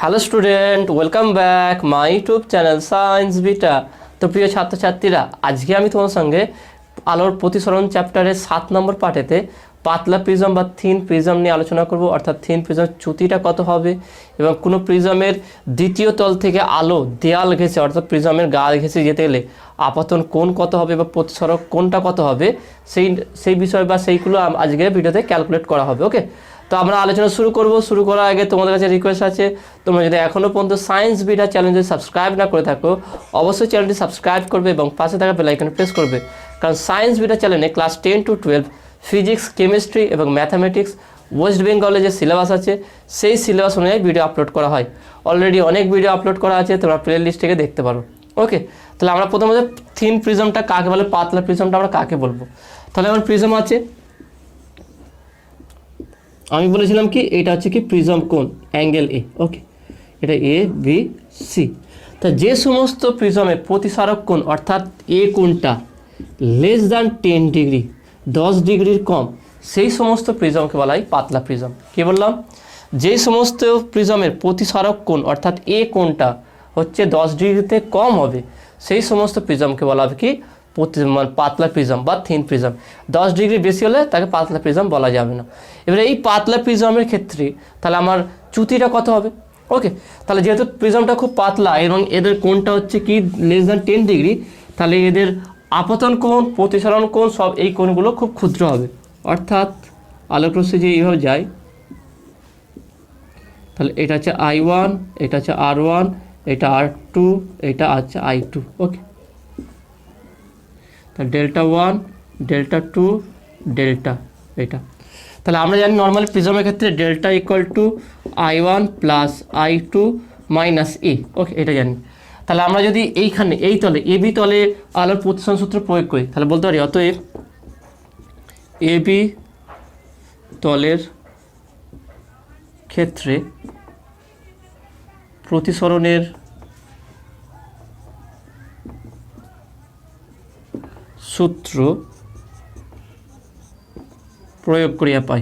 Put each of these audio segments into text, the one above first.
Hello student, welcome back my YouTube channel science beta. তো প্রিয় ছাত্রছাত্রীরা, আজকে আমি তোমার সঙ্গে আলোর প্রতিসরণ চ্যাপ্টারের 7 নম্বর পার্টেতে পাতলা প্রিজম বা থিন প্রিজম নিয়ে আলোচনা করব। অর্থাৎ থিন প্রিজম চ্যুতিটা কত হবে এবং কোনো প্রিজমের দ্বিতীয় তল থেকে আলো দেয়াল ঘেঁষে অর্থাৎ প্রিজমের গাল ঘেঁষে যেতে গেলে আপতন কোণ কত হবে বা প্রতিসরক কোণটা কত হবে সেই বিষয় বা সেইগুলো আজকে ভিডিওতে ক্যালকুলেট করা হবে। ওকে, তো আমরা আলোচনা শুরু করার আগে তোমাদের কাছে রিকোয়েস্ট আছে, তোমরা যদি এখনও পর্যন্ত সায়েন্স বিটা চ্যানেলটি সাবস্ক্রাইব না করে থাকো অবশ্যই চ্যানেলটি সাবস্ক্রাইব করবে এবং পাশে থাকা বেল আইকনে প্রেস করবে। কারণ সায়েন্স বিটা চ্যানেলে ক্লাস 10 to 12 ফিজিক্স, কেমিস্ট্রি এবং ম্যাথামেটিক্স ওয়েস্ট বেঙ্গলে যে সিলেবাস আছে সেই সিলেবাস অনুযায়ী ভিডিও আপলোড করা হয়। অলরেডি অনেক ভিডিও আপলোড করা আছে, তোমরা প্লে লিস্ট থেকে দেখতে পারো। ওকে, তাহলে আমরা প্রথমে থিন প্রিজমটা কাকে বলে, পাতলা প্রিজমটা আমরা কাকে বলবো। তাহলে আমার প্রিজম আছে, আমি বলেছিলাম কি এটা হচ্ছে কি প্রিজম কোণ, অ্যাঙ্গেল এ। ওকে, এটা এ বি সি। তা যে সমস্ত প্রিজমের প্রতিসারক কোণ অর্থাৎ এ কোণটা লেস দ্যান 10 ডিগ্রি 10 ডিগ্রির কম, সেই সমস্ত প্রিজমকে বলা হয় পাতলা প্রিজম। কী বললাম? যে সমস্ত প্রিজমের প্রতিসারক কোণ অর্থাৎ এ কোণটা হচ্ছে 10 ডিগ্রিতে কম হবে সেই সমস্ত প্রিজমকে বলা হবে কি পাতলা প্রিজম বা থিন প্রিজম। 10 ডিগ্রি বেশি হলে তাকে পাতলা প্রিজম বলা যাবে না। এবারে এই পাতলা প্রিজমের ক্ষেত্রে তাহলে আমার চ্যুতিটা কত হবে? ওকে, তাহলে যেহেতু প্রিজমটা খুব পাতলা এবং এদের কোণটা হচ্ছে কি লেস দ্যান 10 ডিগ্রি, তাহলে এদের আপতন কোণ, প্রতিসরণ কোণ সব এই কোণগুলো খুব ক্ষুদ্র হবে। অর্থাৎ আলোকরশ্মি যে এইভাবে যায়, তাহলে এটা হচ্ছে I1, এটা হচ্ছে R1, এটা R2, এটা আছে I2। ওকে, তাহলে ডেল্টা 1, ডেল্টা 2, ডেল্টা এটা। তাহলে আমরা জানি নর্মালি প্রিজমের ক্ষেত্রে delta equal to I1 plus I2 minus A. Okay, এটা জানি। তাহলে আমরা যদি এইখানে এই তলে এ বি তলে আলোর প্রতিসরণ সূত্র প্রয়োগ করি তাহলে বলতে পারি অতএব এ বি তলের ক্ষেত্রে প্রতিসরণের সূত্র প্রয়োগ করিয়া পাই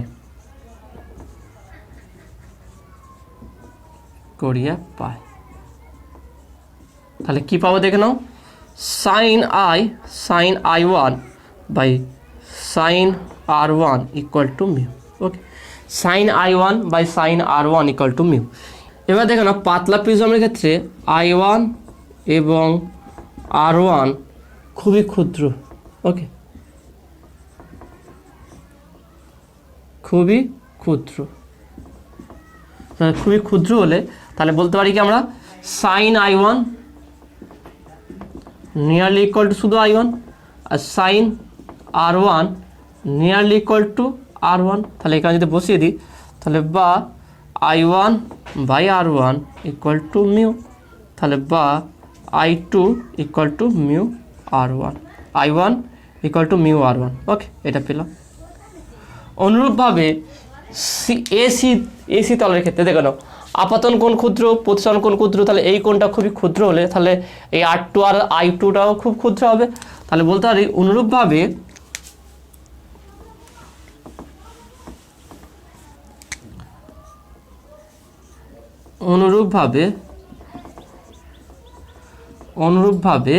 তাহলে কি পাবো দেখে নাও, sine I1 by sine R1 equal to mu. Okay, sine I1 by sine R1 equal to mu. এবার দেখো না, পাতলা প্রিজমের ক্ষেত্রে I1 এবং R1 খুবই ক্ষুদ্র। ওকে, খুবই ক্ষুদ্র। তাহলে খুবই ক্ষুদ্র হলে তাহলে বলতে পারি কি আমরা sign I1 nearly equal to শুধু I1 আর sine R1 nearly equal to R1। তাহলে এখানে যদি বসিয়ে দিই তাহলে বা I1 by R1 equal to mu, তাহলে বা I2 equal to mu R1, I1 equal to mu R1। ওকে, এটা পেলাম। অনুরূপভাবে এসি তলের ক্ষেত্রে দেখো নাও, আপতন কোণ ক্ষুদ্র, প্রতিসরণ কোণ ক্ষুদ্র, তাহলে এই কোণটা খুবই ক্ষুদ্র হলে তাহলে এই R2 আর I2টাও খুব ক্ষুদ্র হবে। তাহলে বলতে পারি অনুরূপভাবে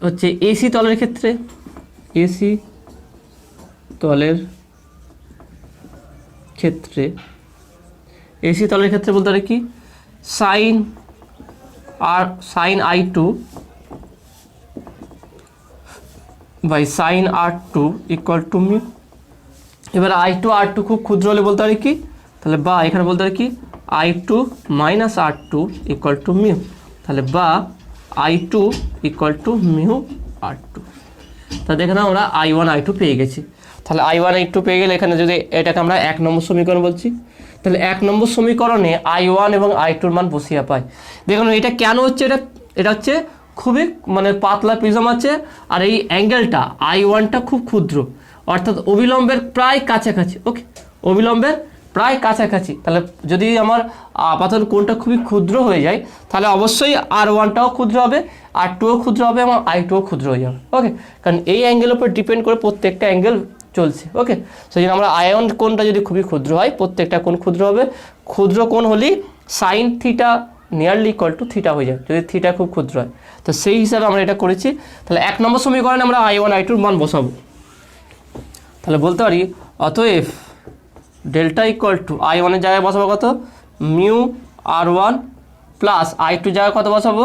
হচ্ছে এসি তলের ক্ষেত্রে এসি তলের ক্ষেত্রে বলতে পারি কি sine I2 by sine R2 equal to mu. এবার I2 R2 খুব ক্ষুদ্র হলে বলতে পারি কি, তাহলে বা এখানে বলতে পারি কি I2 minus R2 equal to mu, তাহলে বা I2 equal to mu R2। তাহলে এখানে আমরা I1 I2 পেয়ে গেছি। তাহলে I1 I2 পেয়ে গেলে এখানে যদি এটাকে আমরা 1 নম্বর সমীকরণ বলছি, তাহলে 1 নম্বর সমীকরণে I1 এবং I2 এর মান বসিয়ে পাই। দেখুন এটা কেন হচ্ছে, এটা হচ্ছে খুবই পাতলা প্রিজম আছে আর এই অ্যাঙ্গেলটা I1টা খুব ক্ষুদ্র অর্থাৎ অবিলম্বের প্রায় কাছাকাছি। ওকে, অবিলম্বের প্রায় কাছাকাছি। তাহলে যদি আমার আপাতত কোণটা খুবই ক্ষুদ্র হয়ে যায় তাহলে অবশ্যই R1টাও ক্ষুদ্র হবে, R2ও ক্ষুদ্র হবে এবং I2ও ক্ষুদ্র হয়ে যাবে। ওকে, কারণ এই অ্যাঙ্গেলের উপর ডিপেন্ড করে প্রত্যেকটা অ্যাঙ্গেল চলছে। ওকে, সেই জন্য আমরা আয়ন কোণটা যদি খুবই ক্ষুদ্র হয় প্রত্যেকটা কোণ ক্ষুদ্র হবে, ক্ষুদ্র কোণ হলেই sine theta nearly equal to theta হয়ে যায় যদি থিটা খুব ক্ষুদ্র হয়। তো সেই হিসাবে আমরা এটা করেছি। তাহলে 1 নম্বর সমীকরণে আমরা I1 I2 মান বসাবো। তাহলে বলতে পারি অতএব ডেল্টা ইকুয়াল টু I1 এর জায়গায় বসাবো কত, মিউ R1 প্লাস I2 জায়গায় কত বসাবো,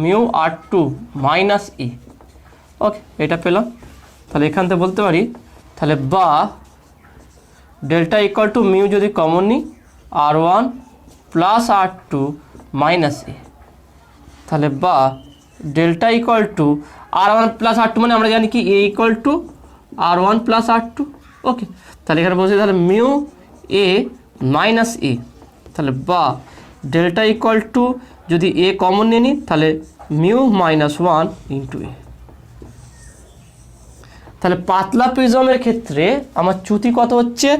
মিউ R2 মাইনাস ই। ওকে, এটা পেলাম। তাহলে এখান থেকে বলতে পারি তাহলে বা ডেল্টা ইকুয়াল টু মিউ যদি কমন নিই R1 plus R2 minus E, তাহলে বা delta equal to R1 plus R2 মানে আমরা জানি কি A equal to R1 plus R2। Okay, তাহলে এখানে বসে তাহলে মিউ এ মাইনাস এ, তাহলে বা ডেল্টা ইকুয়াল টু যদি এ কমন নিয়ে নিই তাহলে মিউ মাইনাস 1 ইন্টু এ। তাহলে পাতলা প্রিজমের ক্ষেত্রে আমার চ্যুতি কত হচ্ছে,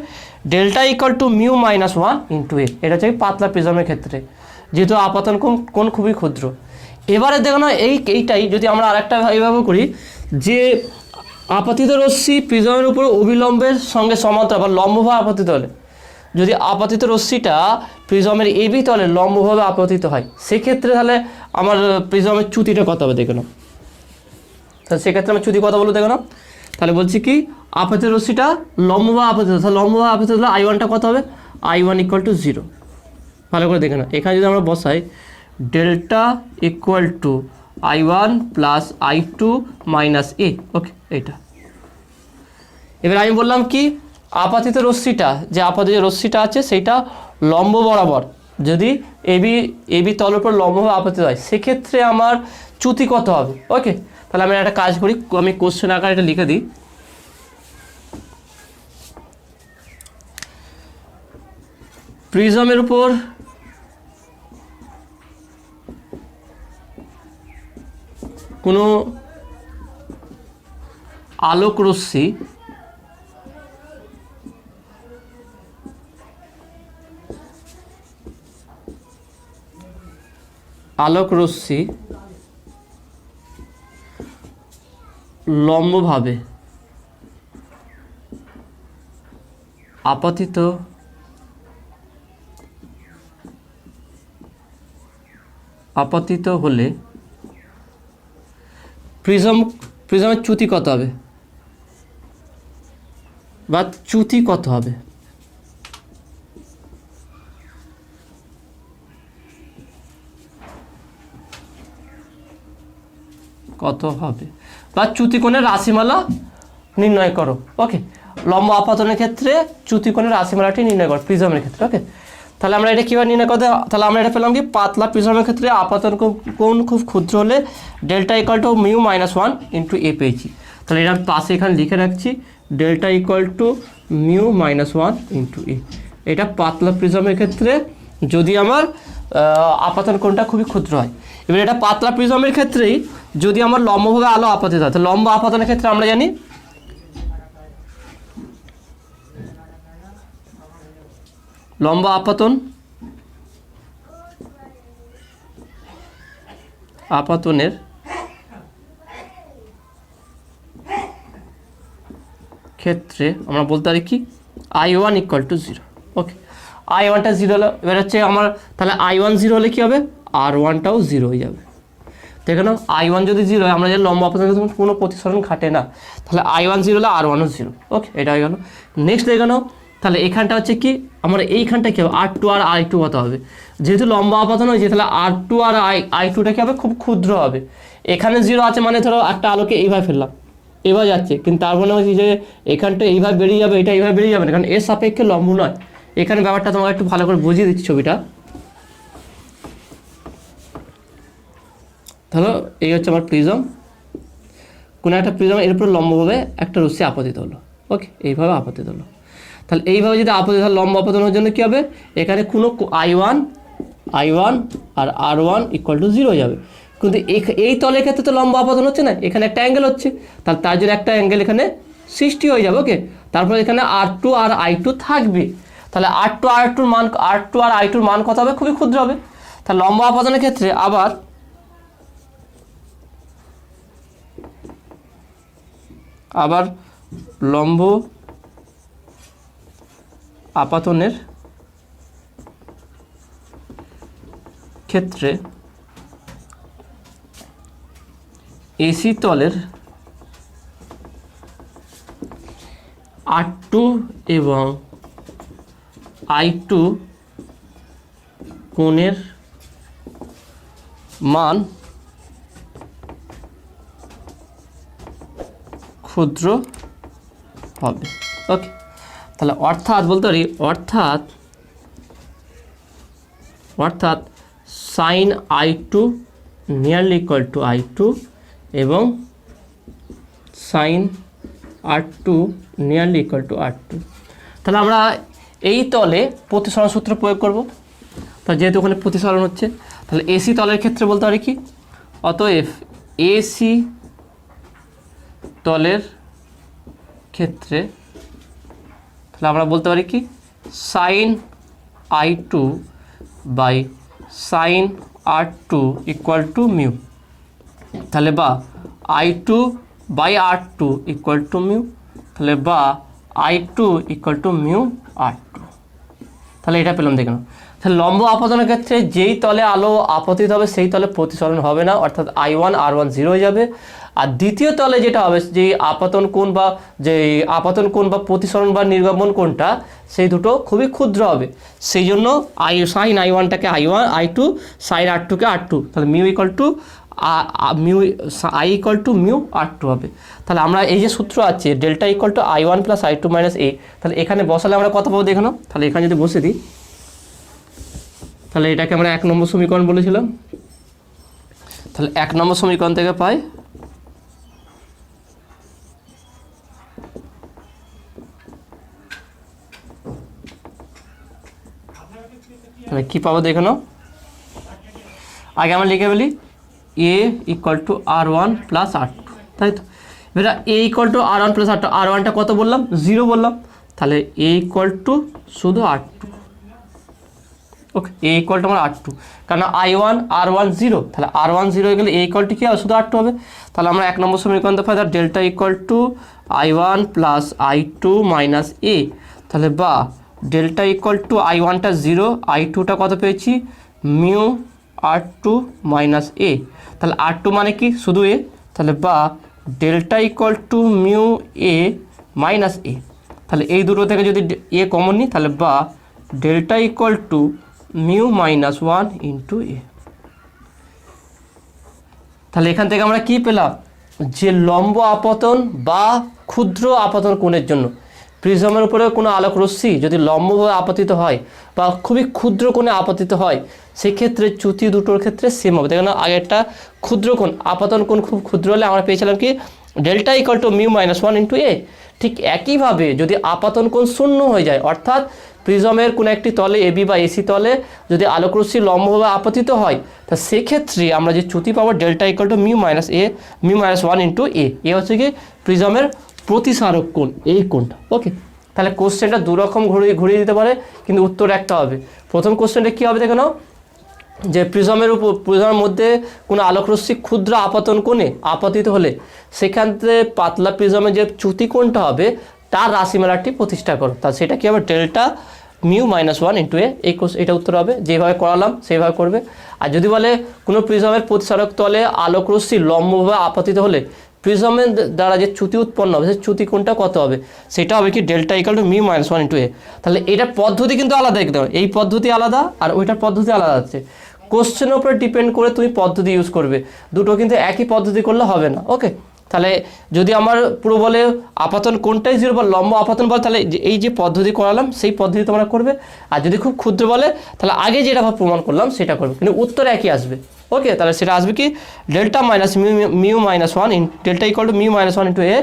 delta equal to mu minus 1 into A. এটা হচ্ছে পাতলা প্রিজমের ক্ষেত্রে, যেহেতু আপাতন কোণ খুবই ক্ষুদ্র। এবারে দেখো না এইটাই যদি আমরা আরেকটা এইভাবে করি যে আপতিত রশ্মি প্রিজমের উপর অবিলম্বের সঙ্গে সমান্তরাল বা লম্বভাবে আপতিত হলে, যদি আপতিত রশ্মিটা প্রিজমের এবি তলে লম্বভাবে আপতিত হয় সেক্ষেত্রে তাহলে আমার প্রিজমের চ্যুতিটা কত হবে দেখো না। তাহলে সেক্ষেত্রে আমার চ্যুতি কত বলবো দেখো না। তাহলে বলছি কি আপতিত রশ্মিটা লম্বভাবে আপতিত, তাহলে লম্বভাবে আপতিত হলে I1টা কত হবে, I1 ইকুয়াল টু 0। ভালো করে দেখে না, এখানে যদি আমরা বসাই delta equal to I1 plus I2 minus A. Okay, এইটা এবার আমি বললাম কি আপাতিত রশ্মিটা, যে আপাতিত রশ্মিটা আছে সেইটা লম্ব বরাবর যদি এবি তলের উপর লম্বভাবে আপতিত হয় সেক্ষেত্রে আমার চ্যুতি কত হবে। ওকে, তাহলে আমি একটা কাজ করি, আমি কোশ্চেন আকারে এটা লিখে দিই। প্রিজমের উপর কোনো আলোক রশ্মি লম্বভাবে আপতিত হলে প্রিজমের চ্যুতি কত হবে বা চ্যুতি কত হবে। বা চ্যুতিকোণের রাশিমালা নির্ণয় করো। ওকে, লম্ব আপতনের ক্ষেত্রে চ্যুতিকোণের রাশিমালাটি নির্ণয় করো প্রিজমের ক্ষেত্রে। ওকে, তাহলে আমরা এটা কীভাবে নির্ণয় করতে, তাহলে আমরা এটা পেলাম কি পাতলা প্রিজমের ক্ষেত্রে আপাতন কোণ খুব ক্ষুদ্র হলে delta equal to mu minus 1 into A পেয়েছি। তাহলে এটা পাশে এখানে লিখে রাখছি delta equal to mu minus 1 into A. এটা পাতলা প্রিজমের ক্ষেত্রে যদি আমার আপাতন কোণটা খুবই ক্ষুদ্র হয়। এবার এটা পাতলা প্রিজমের ক্ষেত্রেই যদি আমার লম্বভাবে আলো আপতিত হয়, তো লম্ব আপতনের ক্ষেত্রে আমরা জানি লম্ব আপতনের ক্ষেত্রে আমরা বলতে পারি কি I1 ইকুয়াল টু 0। ওকে, I1টা 0 হলো, এবার হচ্ছে আমার তাহলে I1 0 হলে কী হবে, R1টাও 0 হয়ে যাবে। দেখে নাও I1 যদি 0 হয়, আমরা যে লম্ব আপতনের কোনো প্রতিসরণ খাটে না, তাহলে I1 0 হলে R1ও 0। ওকে, এটা হয়ে গেল। নেক্সট দেখে নাও তাহলে এখানটা হচ্ছে কি আমার এইখানটা কী হবে, R2 আর I2 কত হবে, যেহেতু লম্ব আপতন হয়েছে তাহলে R2 আর I2টা কী হবে, খুব ক্ষুদ্র হবে। এখানে 0 আছে মানে ধরো একটা আলোকে এইভাবে ফেললাম, এভাবে যাচ্ছে, কিন্তু তার মানে হচ্ছে যে এখানটা এইভাবে বেরিয়ে যাবে, এটা এইভাবে বেরিয়ে যাবে না, কারণ এর সাপেক্ষে লম্ব নয়। এখানে ব্যাপারটা তোমাকে একটু ভালো করে বুঝিয়ে দিচ্ছি ছবিটা। ধরো এই হচ্ছে আমার প্রিজম, কোনো একটা প্রিজম এর উপর লম্বভাবে একটা রশ্মি আপতিত হলো। ওকে, এইভাবে আপতিত হলো। তাহলে এইভাবে যদি আপতিত হয় লম্ব আপতনের জন্য কী হবে, এখানে কোনো I1 আর R1 ইকুয়াল টু 0 হয়ে যাবে, কিন্তু এই তলের ক্ষেত্রে তো লম্ব আপতন হচ্ছে না, এখানে একটা অ্যাঙ্গেল হচ্ছে, তাহলে তার জন্য একটা অ্যাঙ্গেল এখানে সৃষ্টি হয়ে যাবে। ওকে, তারপর এখানে R2 আর I2 থাকবে, তাহলে R2 আর I2 মান কত হবে, খুবই ক্ষুদ্র হবে। তাহলে লম্ব আপতনের ক্ষেত্রে আবার লম্ব আপতনের ক্ষেত্রে এসি তলের R2 এবং I2 কোণের মান ক্ষুদ্র হবে। ওকে, তাহলে অর্থাৎ বলতে পারি অর্থাৎ sign I2 nearly equal two I2 এবং sign R2 nearly equal two R2। তাহলে আমরা এই তলে প্রতিসরণ সূত্র প্রয়োগ করব। তো যেহেতু ওখানে প্রতিসরণ হচ্ছে, তাহলে এসি তলের ক্ষেত্রে বলতে পারি কি, অতএব এসি তলের ক্ষেত্রে তাহলে আমরা বলতে পারি কি sine I2 by sine R2 equal to mu. তাহলে বা I2 by R2 equal to mu, তাহলে বা I2 equal to mu R2। তাহলে এটা পেলাম, দেখুন। তাহলে লম্ব আপতনের ক্ষেত্রে যেই তলে আলো আপতিত হবে সেই তলে প্রতিসরণ হবে না, অর্থাৎ I1 R1 0 হয়ে যাবে। আর দ্বিতীয় তলে যেটা হবে, যে আপতন কোণ বা প্রতিসরণ বা নির্গমন কোণটা, সেই দুটো খুবই ক্ষুদ্র হবে। সেই জন্য sign I1টাকে I1, I2, sign R2কে R2, তাহলে mu equal to I equal to mu R2 হবে। তাহলে আমরা এই যে সূত্র আছে delta equal to I1 plus I2 minus A, তাহলে এখানে বসালে আমরা কত পাবো দেখো না। তাহলে এখানে যদি বসে দিই, তাহলে এটাকে আমরা 1 নম্বর সমীকরণ বলেছিলাম। তাহলে 1 নম্বর সমীকরণ থেকে পাই তাহলে কী পাবো দেখে নাও। আগে আমরা লিখে ফেলি A equal to R1 plus R2, তাই তো। এবার A equal to R1 plus R2, R1টা কত বললাম, 0 বললাম। তাহলে A ইকুয়াল টু শুধু R2। Okay, A equal two আমার R2, কারণ I1 R1 0, তাহলে R1 0 হয়ে গেলে A ইকুয়াল টু কী হবে, শুধু R2 হবে। তাহলে আমরা 1 নম্বর সমীকরণটা পাই, তাহলে delta equal to I1 plus I2 minus A, তাহলে বা ডেল্টা ইকুয়াল টু I1টা 0, I2টা কত পেয়েছি, মিউ R2 মাইনাস A। তাহলে R2 মানে কি, শুধু A, তাহলে বা delta equal to mu A minus A। তাহলে এই দুটো থেকে যদি A কমন নিই, তাহলে বা delta equal to mu minus 1 into A। তাহলে এখান থেকে আমরা কি পেলাম, যে লম্ব আপতন বা ক্ষুদ্র আপতন কোণের জন্য প্রিজমের উপরে কোনো আলোক রশ্মি যদি লম্বভাবে আপতিত হয় বা খুবই ক্ষুদ্র কোণে আপতিত হয়, সেক্ষেত্রে চ্যুতি দুটোর ক্ষেত্রে সেম হবে। দেখুন আগেরটা ক্ষুদ্র কোণ, আপতন কোণ খুব ক্ষুদ্র হলে আমরা পেয়েছিলাম কি delta equal to mu minus 1 into A। ঠিক একইভাবে যদি আপতন কোণ শূন্য হয়ে যায়, অর্থাৎ প্রিজমের কোনো একটি তলে AB বা AC তলে যদি আলোকরশ্মি লম্বভাবে আপতিত হয়, তা সেক্ষেত্রে আমরা যে চ্যুতি পাবো delta equal to mu minus 1 into A। এ হচ্ছে কি প্রিজমের প্রতিসারক কোণ, এই কোণটা। ওকে, তাহলে কোশ্চেনটা দুরকম ঘুরিয়ে দিতে পারে, কিন্তু উত্তর একটা হবে। প্রথম কোশ্চেনটা কী হবে দেখে নাও, যে প্রিজমের মধ্যে কোনো আলোকরশ্মি ক্ষুদ্র আপতন কোণে আপতিত হলে সেখানে পাতলা প্রিজমের যে চ্যুতি কোণটা হবে তার রাশিমালাটি প্রতিষ্ঠা করো, তা সেটা কী হবে, delta mu minus 1 into A। এটা উত্তর হবে, যেভাবে করালাম সেইভাবে করবে। আর যদি বলে কোনো প্রিজমের প্রতিসারক তলে আলোকরশ্মি লম্বভাবে আপতিত হলে প্রিজমের দ্বারা যে চ্যুতি উৎপন্ন হবে সেই চ্যুতি কোণটা কত হবে, সেটা হবে কি delta equal to mu minus 1 into A। তাহলে এটার পদ্ধতি কিন্তু আলাদা, একদম এই পদ্ধতি আলাদা আর ওইটার পদ্ধতি আলাদা আছে। কোশ্চেনের উপরে ডিপেন্ড করে তুমি পদ্ধতি ইউজ করবে, দুটো কিন্তু একই পদ্ধতি করলে হবে না। ওকে, তাহলে যদি আমার পুরো বলে আপাতন কোণটাই 0 বা লম্ব আপাতন বলে, তাহলে এই যে পদ্ধতি করালাম সেই পদ্ধতি তোমরা করবে। আর যদি খুব ক্ষুদ্র বলে, তাহলে আগে যেটা প্রমাণ করলাম সেটা করবে, কিন্তু উত্তর একই আসবে। ওকে, তাহলে সেটা আসবে কি delta minus mu minus 1 delta equal to mu minus 1 into A।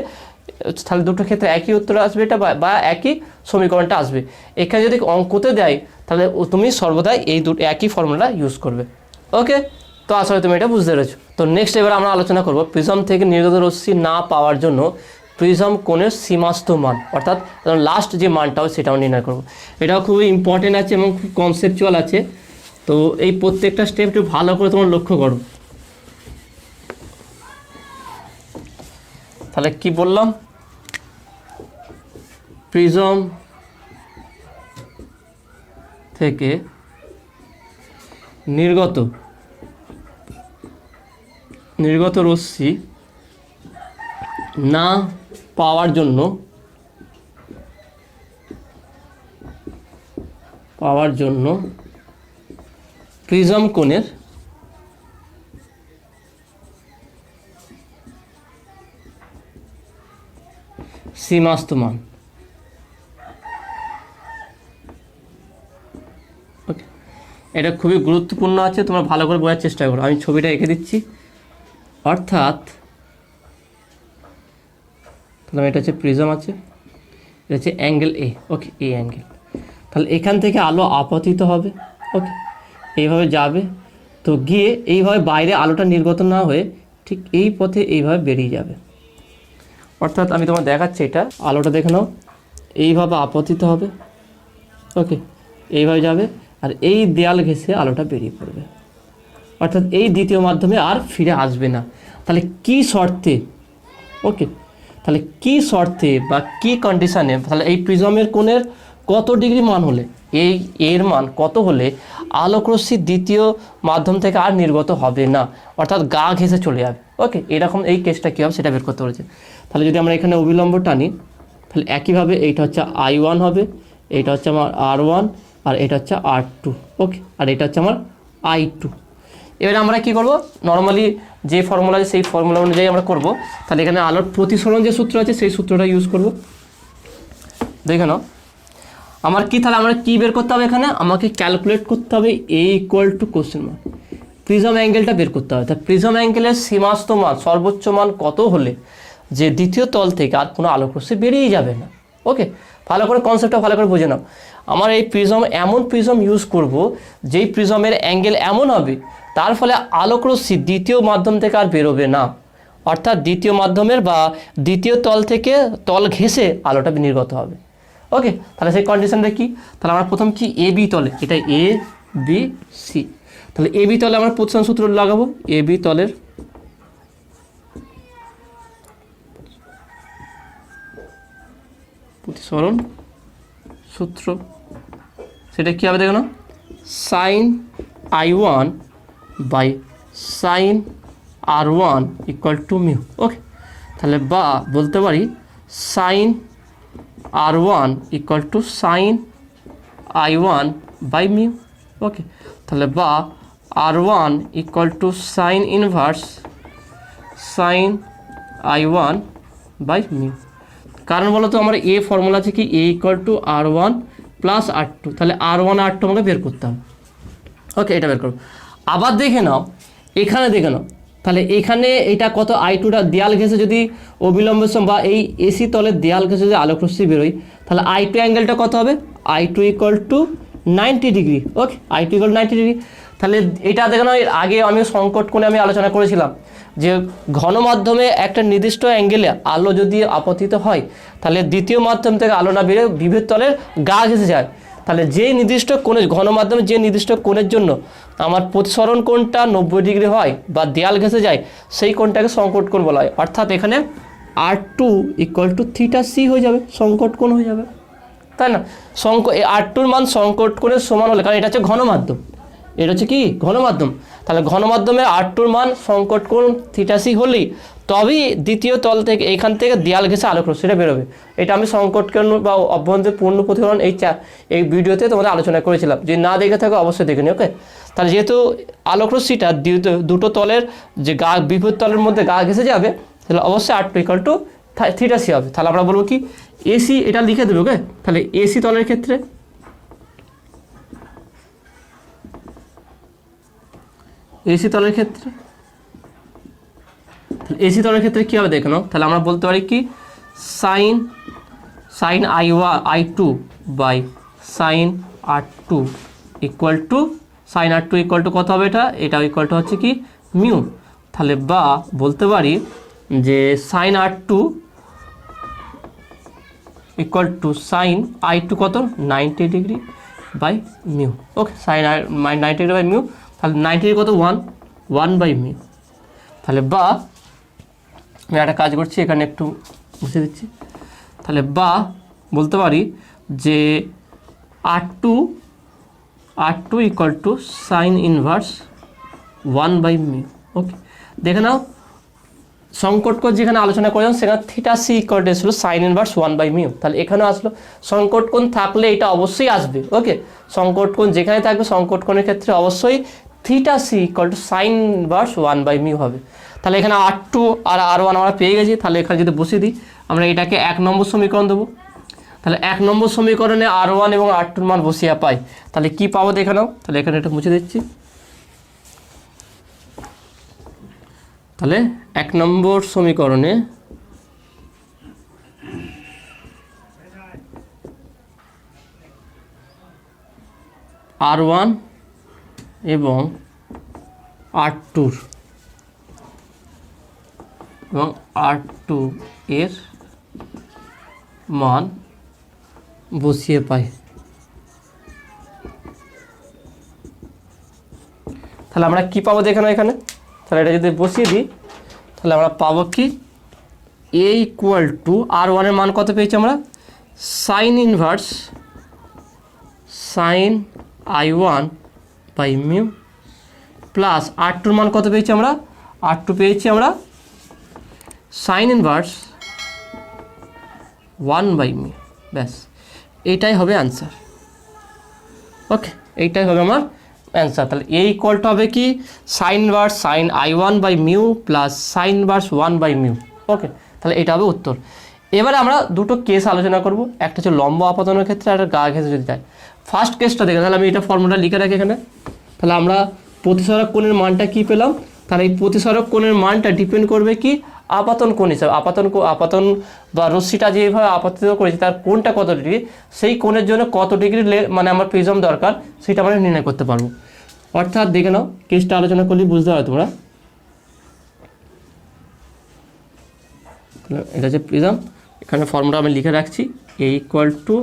তাহলে দুটো ক্ষেত্রে একই উত্তর আসবে, এটা বা একই সমীকরণটা আসবে। এখানে যদি অঙ্কতে দেয়, তাহলে তুমি সর্বদাই এই দুটো একই ফর্মুলা ইউজ করবে। ওকে, তো আসলে তুমি এটা বুঝতে পেরেছো। তো নেক্সট এবার আমরা আলোচনা করব প্রিজম থেকে নির্গত রশ্মি না পাওয়ার জন্য প্রিজম কোণের সীমাস্থ মান, অর্থাৎ লাস্ট যে মানটাও সেটাও নির্ণয় করব। এটাও খুবই ইম্পর্টেন্ট আছে এবং খুব কনসেপচুয়াল আছে। তো এই প্রত্যেকটা স্টেপ একটু ভালো করে তোমরা লক্ষ্য করো। তাহলে কি বললাম, প্রিজম থেকে নির্গত রশ্মি না পাওয়ার জন্য প্রিজম কোণের সীমাস্ত মান। ওকে, এটা খুবই গুরুত্বপূর্ণ আছে, তোমরা ভালো করে বোঝার চেষ্টা করো। আমি ছবিটা এঁকে দিচ্ছি, অর্থাৎ তাহলে এটা হচ্ছে প্রিজম আছে, এটা হচ্ছে অ্যাঙ্গেল এ। ওকে, এই অ্যাঙ্গেল, তাহলে এখান থেকে আলো আপতিত হবে। ওকে, এইভাবে যাবে, তো গিয়ে এইভাবে বাইরে আলোটা নির্গত না হয়ে ঠিক এই পথে এইভাবে বেরিয়ে যাবে। অর্থাৎ আমি তোমার দেখাচ্ছি, এটা আলোটা দেখে নাও, এইভাবে আপতিত হবে। ওকে, এইভাবে যাবে আর এই দেয়াল ঘেঁষে আলোটা বেরিয়ে পড়বে, অর্থাৎ এই দ্বিতীয় মাধ্যমে আর ফিরে আসবে না। তাহলে কি শর্তে, ওকে, তাহলে কি শর্তে বা কি কন্ডিশানে, তাহলে এই প্রিজমের কোণের কত ডিগ্রি মান হলে, এর মান কত হলে আলোকরশ্মি দ্বিতীয় মাধ্যম থেকে আর নির্গত হবে না, অর্থাৎ গা ঘেঁষে চলে যাবে। ওকে, এরকম এই কেসটা কী হবে সেটা বের করতে বলেছে। তাহলে যদি আমরা এখানে অবিলম্ব টানি, তাহলে একইভাবে এইটা হচ্ছে I1 হবে, এইটা হচ্ছে আমার R1, আর এটা হচ্ছে R2। ওকে, আর এটা হচ্ছে আমার I2। এবারে আমরা কি করব, নর্মালি যে ফর্মুলা আছে সেই ফর্মুলা অনুযায়ী আমরা করব। তাহলে এখানে আলোর প্রতিসরণ যে সূত্র আছে সেই সূত্রটা ইউজ করব। দেখে নাও আমার কি, তাহলে আমরা কি বের করতে হবে, এখানে আমাকে ক্যালকুলেট করতে হবে A = কোশ্চেন মার্ক, প্রিজম অ্যাঙ্গেলটা বের করতে হবে। তা প্রিজম অ্যাঙ্গেলের সীমাস্ত মান, সর্বোচ্চ মান কত হলে যে দ্বিতীয় তল থেকে আর কোনো আলোকরশ্মি বেরিয়ে যাবে না। ওকে, ভালো করে কনসেপ্টটা ভালো করে বুঝে নাও। আমার এই প্রিজম, এমন প্রিজম ইউজ করব যেই প্রিজমের অ্যাঙ্গেল এমন হবে তার ফলে আলোকরশ্মি দ্বিতীয় মাধ্যম থেকে আর বেরোবে না, অর্থাৎ দ্বিতীয় মাধ্যমের বা দ্বিতীয় তল থেকে তল ঘেঁষে আলোটা নির্গত হবে। ওকে, তাহলে সেই কন্ডিশনটা কি, তাহলে আমরা প্রথম কি AB তলে, এটা ABC, তাহলে AB তলে আমরা প্রতিসরণ সূত্র লাগাবো। AB তলের প্রতিসরণ সূত্র সেটা কী হবে, দেখো না, sin I1 by sin R1 = μ। ওকে, তাহলে বা বলতে পারি sin R1 = sin I1 by μ। ওকে, তাহলে বা R1 = sin inverse sin I1 by μ। কারণ বলো তো আমার এ ফর্মুলা আছে কি A = R1 + R2, তাহলে R1 R2 আমাকে বের করতে হবে। ওকে, এটা বের করো। আবার দেখে নাও, এখানে দেখে নাও, তাহলে এখানে এটা কত, I2টা দেয়াল ঘেঁষে যদি অবিলম্ব বা এই AC তলের দেয়াল ঘেঁষে যদি আলোকরশ্মি বেরোয়, তাহলে I2 অ্যাঙ্গেলটা কত হবে, I2 = 90 ডিগ্রি। ওকে, I2 = 90 ডিগ্রি। তাহলে এটা দেখে নাও, এর আগে আমি সংকট কোণে আমি আলোচনা করেছিলাম যে ঘন মাধ্যমে একটা নির্দিষ্ট অ্যাঙ্গেলে আলো যদি আপতিত হয় তাহলে দ্বিতীয় মাধ্যম থেকে আলো না বেরিয়ে বিভেদ তলের গা ঘেঁষে যায়। তাহলে যে নির্দিষ্ট কোণে, ঘন মাধ্যমে যে নির্দিষ্ট কোণের জন্য আমার প্রতিসরণ কোণটা 90 ডিগ্রি হয় বা দেয়াল ঘেঁষে যায়, সেই কোণটাকে সংকট কোণ বলা হয়। অর্থাৎ এখানে R2 = θc হয়ে যাবে, সংকট কোণ হয়ে যাবে, তাই না। R2-র মান সংকট কোণের সমান হলে, কারণ এটা হচ্ছে ঘন মাধ্যম, এটা হচ্ছে কি ঘন মাধ্যম, তাহলে ঘন মাধ্যমে R2-র মান সংকট কোণ θc হলেই তবেই দ্বিতীয় তল থেকে, এইখান থেকে দেয়াল ঘেঁষে আলোকরশ্মিটা বেরোবে। এটা আমি সংকট কোণ বা অভ্যন্তরীণ পূর্ণ প্রতিফলন এই ভিডিওতে তোমাদের আলোচনা করেছিলাম, যদি না দেখে থাকো অবশ্যই দেখে নিও। ওকে, তাহলে যেহেতু আলোকরশ্মিটা দুটো তলের যে গা, বিপরীত তলের মধ্যে গা ঘেঁষে যাবে, তাহলে অবশ্যই R2 = θc হবে। তাহলে আমরা বলবো কি AC, এটা লিখে দেবে। ওকে, তাহলে AC তলের ক্ষেত্রে এসি তলের ক্ষেত্রে কী হবে দেখো, তাহলে আমরা বলতে পারি কি sin I2 by sin R2 = কত হবে, এটা হচ্ছে কি μ। তাহলে বা বলতে পারি যে sin R2 = sin I2 কত 90 degree by μ। Okay, sin 90 degree by μ, তাহলে 90 কত 1/μ। তাহলে বা আমি একটা কাজ করছি, এখানে একটু মুছে দিচ্ছি। তাহলে বা বলতে পারি যে R2 R2 equal to sine inverse 1/μ। Okay, দেখে নাও সংকট কোণ যেখানে আলোচনা করলাম সেখানে থিটা সি ইকুয়াল টু ছিল সাইন ইনভার্স 1/μ, তাহলে এখানেও আসলো। সংকট কোণ থাকলে এটা অবশ্যই আসবে। ওকে, সংকট কোণ যেখানে থাকবে সংকট কোণের ক্ষেত্রে অবশ্যই theta C equal to sine inverse 1/μ হবে। তাহলে এখানে R2 আর R1 আমরা পেয়ে গেছি। তাহলে এখানে যদি বসিয়ে দিই আমরা এটাকে 1 নম্বর সমীকরণ দেবো। তাহলে 1 নম্বর সমীকরণে R1 এবং R2 মান বসিয়ে পাই, তাহলে কি পাবো দেখে নাও। তাহলে এখানে এটা মুছে দিচ্ছি। তাহলে 1 নম্বর সমীকরণে R1 এবং R2 এবং R2 এর মান বসিয়ে পাই। তাহলে আমরা কি পাবো দেখে নাও এখানে। তাহলে এটা যদি বসিয়ে দিই তাহলে আমরা পাবো কি a ইকুয়াল টু R1 এর মান কত পেয়েছি আমরা, sign inverse sine I1/μ plus R2 মান কত পেয়েছি আমরা, R2 পেয়েছি আমরা সাইন ইনভার্স 1/μ। ব্যাস, এইটাই হবে অ্যান্সার। ওকে, এইটাই হবে আমার অ্যান্সার। তাহলে a ইকুয়াল টু হবে কি sine inverse sine I1/μ plus sine inverse 1/μ। Okay, তাহলে এটা হবে উত্তর। এবারে আমরা দুটো কেস আলোচনা করব, একটা হচ্ছে লম্ব আপাতনের ক্ষেত্রে আর গা ঘেঁষে যদি যায়। ফার্স্ট কেসটা দেখে, তাহলে আমি এটা ফর্মুলা লিখে রাখি এখানে। তাহলে আমরা প্রতিসরক কোণের মানটা কি পেলাম, তাহলে এই প্রতিসরক কোণের মানটা ডিপেন্ড করবে কি আপাতন কোণ হিসাবে। আপাতন বা রশ্মিটা যেভাবে আপাতিত করেছি তার কোণটা কত ডিগ্রি, সেই কোণের জন্য কত ডিগ্রি মানে আমার প্রিজম দরকার সেটা আমরা নির্ণয় করতে পারবো। অর্থাৎ দেখে নাও কেসটা আলোচনা করলে বুঝতে পারো তোমরা। এটা হচ্ছে প্রিজম, এখানে ফর্মুলা আমি লিখে রাখছি a equal to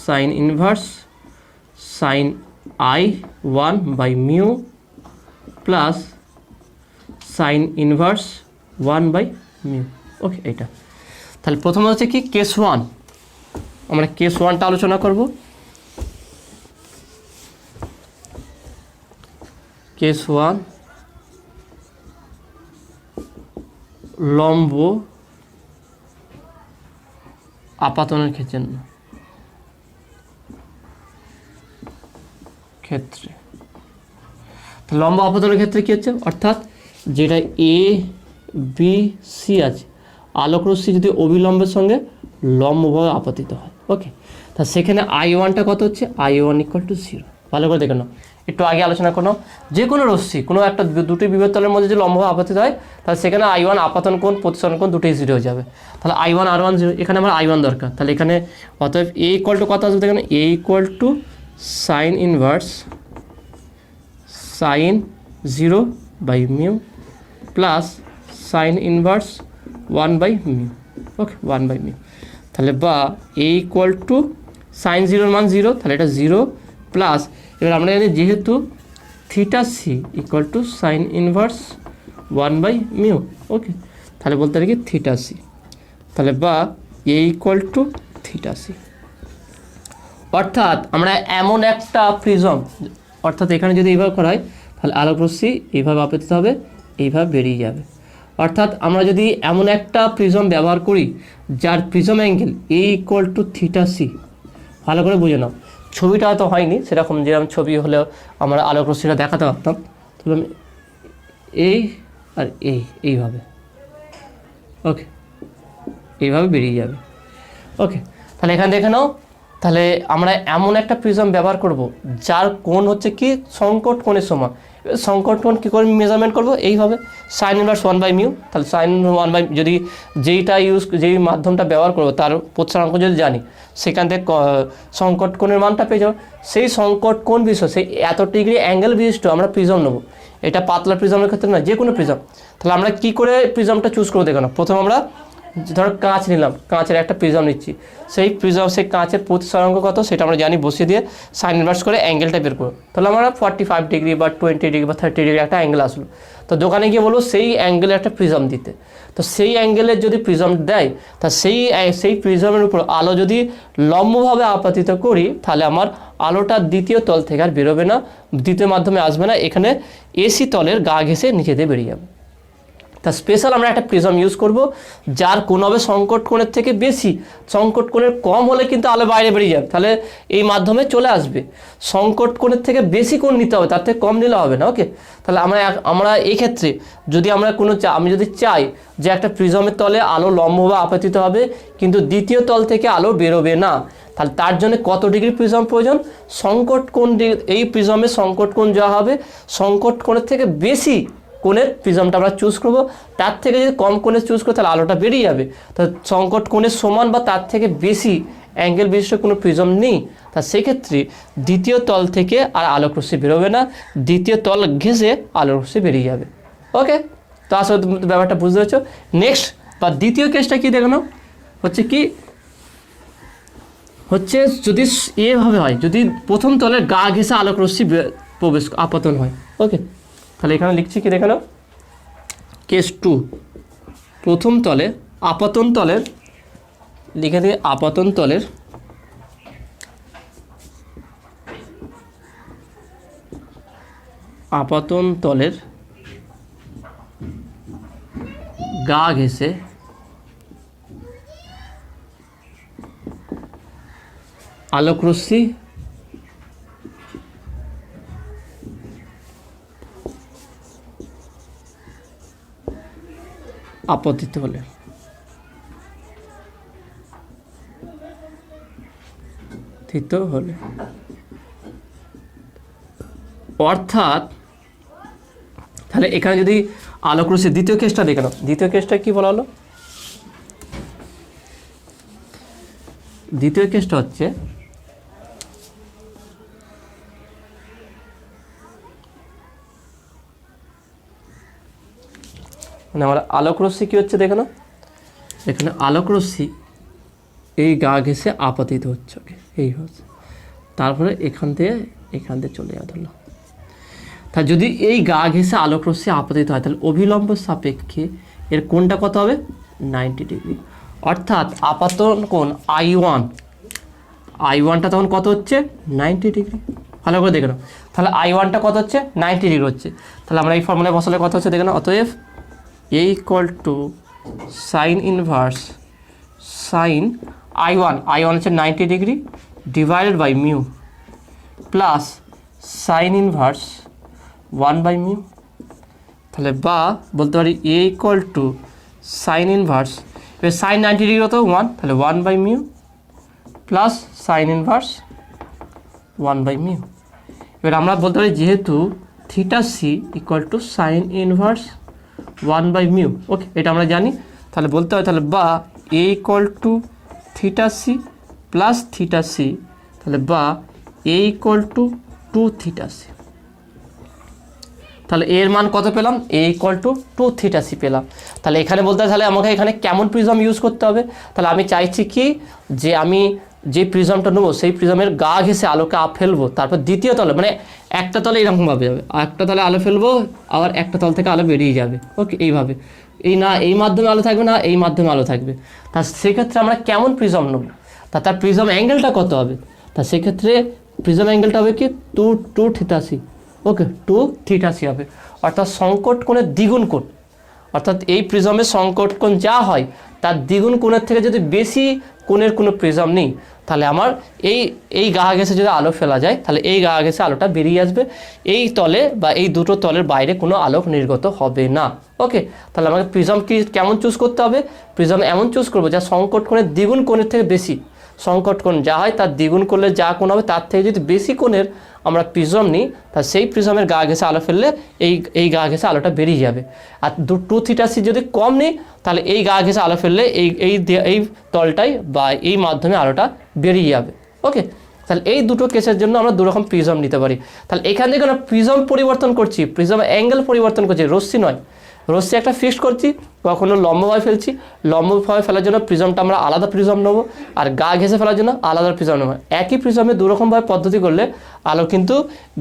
sine inverse sine I1/μ plus sine inverse 1/μ। Okay, এইটা তাহলে প্রথমে হচ্ছে কি কেস 1, আমরা কেস 1টা আলোচনা করব। কেস 1 লম্ব আপাতনের ক্ষেত্রে লম্ব আপাতনের ক্ষেত্রে কি হচ্ছে, অর্থাৎ যেটা এ বি সি আছে আলোক রশ্মি যদি অবিলম্বের সঙ্গে লম্বভাবে আপতিত হয়। ওকে, তা সেখানে I1টা কত হচ্ছে, I1 ইকুয়াল টু 0। ভালো করে দেখে নাও, একটু আগে আলোচনা করো। যে কোনো রশ্মি কোনো একটা দুটি বিভব মধ্যে যদি লম্বভাবে আপতিত হয় তাহলে সেখানে I1 আপাতন কোণ প্রতিসরণ কোণ দুটোই 0 হয়ে যাবে। তাহলে I1 R1 0, এখানে আমার I1 দরকার। তাহলে এখানে অতএব a ইকুয়াল টু কত আসবে, এখানে a equal to sine inverse sine 0/μ plus sine inverse 1/μ। Okay, 1/μ। তাহলে বা a ইকুয়াল টু সাইন 0 মান 0, তাহলে এটা 0 প্লাস, এবার আমরা জানি যেহেতু theta C equal to sine inverse 1/μ। Okay, তাহলে বলতে পারি কি থিটা সি, তাহলে বা a equal to theta C. অর্থাৎ আমরা এমন একটা প্রিজম, অর্থাৎ এখানে যদি এইভাবে করা হয় তাহলে আলোক রশ্মি এইভাবে আপতিত হবে, এইভাবে বেরিয়ে যাবে। অর্থাৎ আমরা যদি এমন একটা প্রিজম ব্যবহার করি যার prism angle a equal to theta C, ভালো করে বুঝে নাও। ছবিটা হয়তো হয়নি সেরকম, যেরকম ছবি হলেও আমরা আলোক রশ্মিটা দেখাতে পারতাম। তাহলে আমি এই আর এইভাবে, ওকে, এইভাবে বেরিয়ে যাবে। ওকে, তাহলে এখানে দেখে নাও, তাহলে আমরা এমন একটা প্রিজম ব্যবহার করব যার কোণ হচ্ছে কি সংকট কোণের সমান। সংকট কোণ কী করে মেজারমেন্ট করব, এইভাবে সাইন ইনভার্স 1/μ। তাহলে সাইন 1/μ যদি যেই মাধ্যমটা ব্যবহার করবো তার প্রতিসরাঙ্ক যদি জানি, সেখান থেকে সংকট কোণের মানটা পেয়ে যাবো। সেই সংকট কোণ বিশিষ্ট সেই এত ডিগ্রি অ্যাঙ্গেল বিশিষ্ট আমরা প্রিজম নেবো। এটা পাতলা প্রিজমের ক্ষেত্রে না, যে কোনো প্রিজম। তাহলে আমরা কি করে প্রিজমটা চুজ করবো দেখো না। প্রথমে আমরা ধরো কাঁচ নিলাম, কাঁচের একটা প্রিজম নিচ্ছি, সেই কাঁচের প্রতিসরাঙ্ক কত সেটা আমরা জানি, বসিয়ে দিয়ে সাইন ইনভার্স করে অ্যাঙ্গেলটা বের করবো, তাহলে আমরা 45 ডিগ্রি বা 20 ডিগ্রি বা 30 ডিগ্রি একটা অ্যাঙ্গেল আসলো। তো দোকানে গিয়ে বলবো সেই অ্যাঙ্গেলে একটা প্রিজম দিতে, তো সেই অ্যাঙ্গেলের যদি প্রিজম দেয়, তা সেই প্রিজমের উপর আলো যদি লম্বভাবে আপতিত করি, তাহলে আমার আলোটা দ্বিতীয় তল থেকে আর বেরোবে না, দ্বিতীয় মাধ্যমে আসবে না, এখানে এসি তলের গা ঘেঁষে নিচে দিয়ে বেরিয়ে যাবে। তা স্পেশাল আমরা একটা প্রিজম ইউজ করব, যার কোণ হবে সংকট কোণের থেকে বেশি, সংকট কোণের কম হলে কিন্তু আলো বাইরে বেরিয়ে যাবে, তাহলে এই মাধ্যমে চলে আসবে। সংকট কোণের থেকে বেশি কোণ নিতে হবে, তার থেকে কম নিলে হবে না। ওকে, তাহলে আমরা এই ক্ষেত্রে যদি আমি যদি চাই যে একটা প্রিজমের তলে আলো লম্বভাবে আপতিত হবে কিন্তু দ্বিতীয় তল থেকে আলো বেরোবে না, তাহলে তার জন্য কত ডিগ্রি প্রিজম প্রয়োজন? সংকট কোণ, এই প্রিজমের সংকট কোণ যা হবে সংকট কোণের থেকে বেশি কোণের প্রিজমটা আমরা চুজ করব, তার থেকে যদি কম কোণে চুজ করি তাহলে আলোটা বেরিয়ে যাবে। তো সংকট কোণের সমান বা তার থেকে বেশি অ্যাঙ্গেল বিশিষ্ট কোনো প্রিজম নেই, তা সেক্ষেত্রে দ্বিতীয় তল থেকে আর আলোক রশ্মি বেরোবে না, দ্বিতীয় তল ঘেঁষে আলোক রশ্মি বেরিয়ে যাবে। ওকে, তো আসলে ব্যাপারটা বুঝতে পেরেছো। নেক্সট বা দ্বিতীয় কেসটা কি দেখানো হচ্ছে যদি এভাবে হয়, যদি প্রথম তলের গা ঘেঁষে আলোক রশ্মি আপতন হয়। ওকে, তাহলে এখানে লিখছি কি দেখানো, কেস 2, প্রথম তলে আপতন তলের, লিখে দিয়ে আপতন তলের গা ঘেঁষে আলোক রশ্মি আপতিত হলে, অর্থাৎ তাহলে এখানে যদি আলোক রশ্মি, দ্বিতীয় কেসটা দেখে নাও, দ্বিতীয় কেসটা কি বলা হলো? দ্বিতীয় কেসটা হচ্ছে মানে আমার আলোক রশ্মি কী হচ্ছে দেখো না, এখানে আলোক রশ্মি এই গা ঘেঁষে আপতিত হচ্ছে। ওকে, এই হচ্ছে, তারপরে এখান থেকে চলে যাওয়া ধরলো। তা যদি এই গা ঘেঁষে আলোক রশ্মি আপতিত হয়, তাহলে অভিলম্ব সাপেক্ষে এর কোণটা কত হবে? 90 ডিগ্রি। অর্থাৎ আপাতন কোণ I1টা তখন কত হচ্ছে? 90 ডিগ্রি। ভালো করে দেখে নাও, তাহলে I1টা কত হচ্ছে? 90 ডিগ্রি হচ্ছে। তাহলে আমরা এই ফর্মুলায় বসালে কত হচ্ছে দেখে নাও, অতএব A = sine inverse sign I1 হচ্ছে 90 degree divided by mu plus sine inverse 1/μ। তাহলে বা বলতে পারি A = সাইন ইনভার্স, এবার সাইন 90 ডিগ্রি হতো 1, তাহলে 1/μ প্লাস সাইন ইনভার্স 1/μ। এবার আমরা বলতে পারি যেহেতু θc = সাইন ইনভার্স 1/μ। ওকে, এটা আমরা জানি, তাহলে বলতে হয় তাহলে বা A = θc প্লাস θc, তাহলে বা A = 2θc। তাহলে এর মান কত পেলাম? A = 2θc পেলাম। তাহলে এখানে বলতে হয় তাহলে আমাকে এখানে কেমন প্রিজম ইউজ করতে হবে? তাহলে আমি চাইছি কি যে আমি যে প্রিজমটা নেবো সেই প্রিজমের গা ঘেঁষে আলোকে ফেলবো, তারপর দ্বিতীয় তলে মানে একটা তলে এরকমভাবে যাবে, একটা তলে আলো ফেলবো, আবার একটা তল থেকে আলো বেরিয়ে যাবে। ওকে, এইভাবে, এই মাধ্যমে আলো থাকবে না, এই মাধ্যমে আলো থাকবে। তা সেক্ষেত্রে আমরা কেমন প্রিজম নেবো, তার প্রিজম অ্যাঙ্গেলটা কত হবে? তা সেক্ষেত্রে প্রিজম অ্যাঙ্গেলটা হবে কি 2θc। ওকে, 2θc হবে, অর্থাৎ সংকট কোণের দ্বিগুণ কোণ, অর্থাৎ এই প্রিজমের সংকট কোণ যা হয় তার দ্বিগুণ কোণের থেকে যদি বেশি কোণের কোনো প্রিজম নেই, তাহলে আমার এই গা ঘেঁষে যদি আলো ফেলা যায়, তাহলে এই গা ঘেঁষে আলোটা বেরিয়ে আসবে, এই তলে বা এই দুটো তলের বাইরে কোনো আলো নির্গত হবে না। ওকে, তাহলে আমাকে প্রিজম কেমন চুজ করতে হবে? প্রিজম এমন চুজ করবো যা সংকট কোণের দ্বিগুণ কোণের থেকে বেশি, সংকট কোণ যা হয় তার দ্বিগুণ করলে যা কোণ হবে তার থেকে যদি বেশি কোণের আমরা প্রিজম নিই, তা সেই প্রিজমের গা ঘেঁষে আলো ফেললে এই গা ঘেঁষে আলোটা বেরিয়ে যাবে। আর 2θc যদি কম নিই, তাহলে এই গা ঘেঁষে আলো ফেললে এই তলটাই বা এই মাধ্যমে আলোটা বেরিয়ে যাবে। ওকে, তাহলে এই দুটো কেসের জন্য আমরা দুরকম প্রিজম নিতে পারি। তাহলে এখান থেকে আমরা প্রিজম পরিবর্তন করছি, প্রিজম অ্যাঙ্গেল পরিবর্তন করছি, রশ্মি নয়। রশ্মি একটা ফিক্সড করছি, কখনো লম্বভাবে ফেলছি, লম্বভাবে ফেলার জন্য প্রিজমটা আমরা আলাদা প্রিজম নেবো, আর গা ঘেঁষে ফেলার জন্য আলাদা প্রিজম নেবো। একই প্রিজমে দুরকমভাবে পদ্ধতি করলে আলো কিন্তু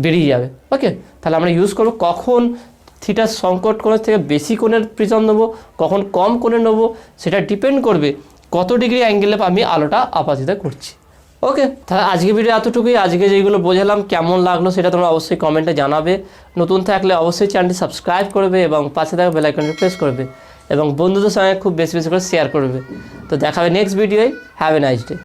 বেরিয়ে যাবে। ওকে, তাহলে আমরা ইউজ করবো কখন থিটার সংকট কোণের থেকে বেশি কোণের প্রিজম নেবো, কখন কম কোণে নেবো, সেটা ডিপেন্ড করবে কত ডিগ্রি অ্যাঙ্গেলে আমি আলোটা আপাতিত করছি। ওকে, তাহলে আজকে ভিডিও এতটুকুই। আজকে যেগুলো বোঝালাম কেমন লাগলো সেটা তোমরা অবশ্যই কমেন্টে জানাবে। নতুন থাকলে অবশ্যই চ্যানেলটি সাবস্ক্রাইব করবে এবং পাশে থাকা বেল আইকনটি প্রেস করবে এবং বন্ধুদের সঙ্গে খুব বেশি বেশি করে শেয়ার করবে। তো দেখা হবে নেক্সট ভিডিওয়। Have a nice day.